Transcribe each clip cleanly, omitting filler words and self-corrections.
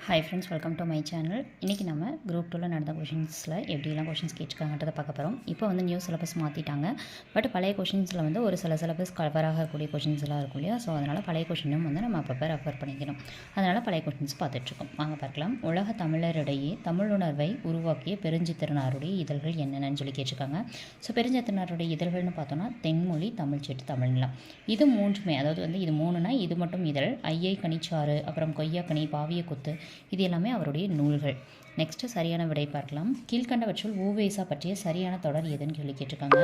Hi friends, welcome to my channel. இன்றைக்கி நம்ம group 2ல் நடந்த கொஷின்ஸில் எப்படிலாம் கொஷின்ஸ் கேட்டிருக்காங்கன்றதை பார்க்க போகிறோம். இப்போ வந்து நியூ சிலபஸ் மாற்றிட்டாங்க. பட் பழைய கொஷின்ஸில் வந்து ஒரு சில சிலபஸ் கவர் ஆகக்கூடிய கொஷின்ஸ்லாம் இருக்கும் இல்லையா? ஸோ அதனால் பழைய கொஷினும் வந்து நம்ம அப்பப்போ ரெஃபர் பண்ணிக்கணும். அதனால் பழைய கொஷின்ஸ் பார்த்துட்ருக்கோம். வாங்க பார்க்கலாம். உலக தமிழரிடையே தமிழுணர்வை உருவாக்கிய பெருஞ்சித்திரனாருடைய இதழ்கள் என்னென்னு சொல்லி கேட்டிருக்காங்க. ஸோ பெருஞ்சித்திரனாருடைய இதழ்கள்னு பார்த்தோன்னா தென்மொழி, தமிழ்ச்செட்டு, தமிழ்நிலம். இது மூன்றுமே, அதாவது வந்து இது மூணுனா இது மட்டும் இதழ். ஐயை கனிச்சாறு, அப்புறம் கொய்யாக்கனி, பாவிய கொத்து, இது எல்லாமே அவருடைய நூல்கள். நெக்ஸ்ட்டு சரியான விடை பார்க்கலாம். கீழ்கண்டவற்றுள் ஊவேசா பற்றிய சரியான தொடர் எதுன்னு சொல்லி கேட்டிருக்காங்க.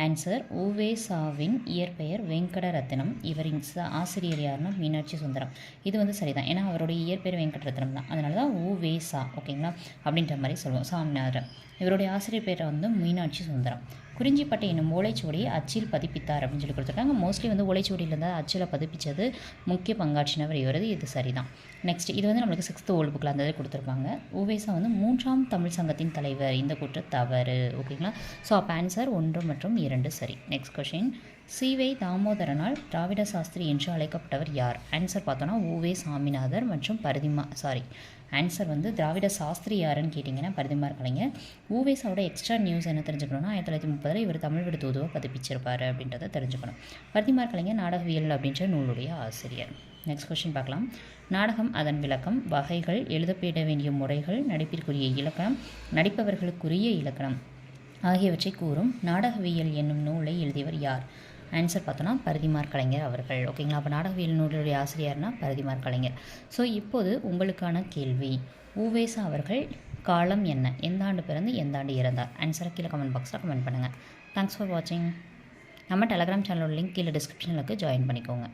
ஆன்சர், ஊவேசாவின் இயற்பெயர் வெங்கடரத்னம். இவரின் ஆசிரியர் யாருன்னா மீனாட்சி சுந்தரம். இது வந்து சரிதான், ஏன்னா அவருடைய இயற்பெயர் வெங்கடரத்னம் தான், அதனால தான் ஊவேசா ஓகேங்களா அப்படின்ற மாதிரி சொல்லுவோம். சாமிநாதன் இவருடைய ஆசிரியர் பேரை வந்து மீனாட்சி சுந்தரம். குறிஞ்சிப்பட்டை என்னும் ஓலைச்சுவடியை அச்சில் பதிப்பித்தார் அப்படின்னு சொல்லி கொடுத்துருக்காங்க. மோஸ்ட்லி வந்து ஓலைச்சுவடியில் இருந்தால் அச்சில் பதிப்பித்தது முக்கிய பங்காற்றினவர் இவரது. இது சரிதான். நெக்ஸ்ட், இது வந்து நம்மளுக்கு 6th ஓல்டு புக்கில் அந்த கொடுத்துருப்பாங்க. ஊவேசா வந்து 3ஆம் தமிழ் சங்கத்தின் தலைவர். இந்த கூற்று தவறு ஓகேங்களா. ஸோ அப்போ ஆன்சர் 1 மற்றும் 2 சரி. நெக்ஸ்ட் கொஷின், சி.வை. தாமோதரனால் திராவிட சாஸ்திரி என்று அழைக்கப்பட்டவர் யார்? ஆன்சர் பார்த்தோன்னா ஊவே சாமிநாதர் மற்றும் ஆன்சர் வந்து திராவிட சாஸ்திரி யாருன்னு கேட்டிங்கன்னா பரிதிமார் கலைஞர். ஊவேசாவோட எக்ஸ்ட்ரா நியூஸ் என்ன தெரிஞ்சுக்கணும்னா 1930 இவர் தமிழ் விடு தூதுவை பதிப்பிச்சிருப்பார் அப்படின்றத தெரிஞ்சுக்கணும். பரிதிமார் கலைஞர் நாடகவியல் அப்படின்ற நூலுடைய ஆசிரியர். நெக்ஸ்ட் கொஸ்டின் பார்க்கலாம். நாடகம், அதன் விளக்கம், வகைகள், எழுதப்பட வேண்டிய முறைகள், நடிப்பிற்குரிய இலக்கணம், நடிப்பவர்களுக்குரிய இலக்கணம் ஆகியவற்றை கூறும் நாடகவியல் என்னும் நூலை எழுதியவர் யார்? ஆன்சர் பார்த்தோன்னா பரிதிமார் கலைஞர் அவர்கள் ஓகேங்களா. அப்போ நாடகவியல் நூலுடைய ஆசிரியர்னா பரிதிமார் கலைஞர். ஸோ இப்போது உங்களுக்கான கேள்வி, ஊவேசா அவர்கள் காலம் என்ன? எந்த ஆண்டு பிறந்து எந்த ஆண்டு இறந்தார்? ஆன்சரை கீழே கமெண்ட் பாக்ஸில் கமெண்ட் பண்ணுங்கள். தேங்க்ஸ் ஃபார் வாட்சிங். நம்ம டெலகிராம் சேனலோட லிங்க் கீழே டிஸ்கிரிப்ஷனில் ஜாயின் பண்ணிக்கோங்க.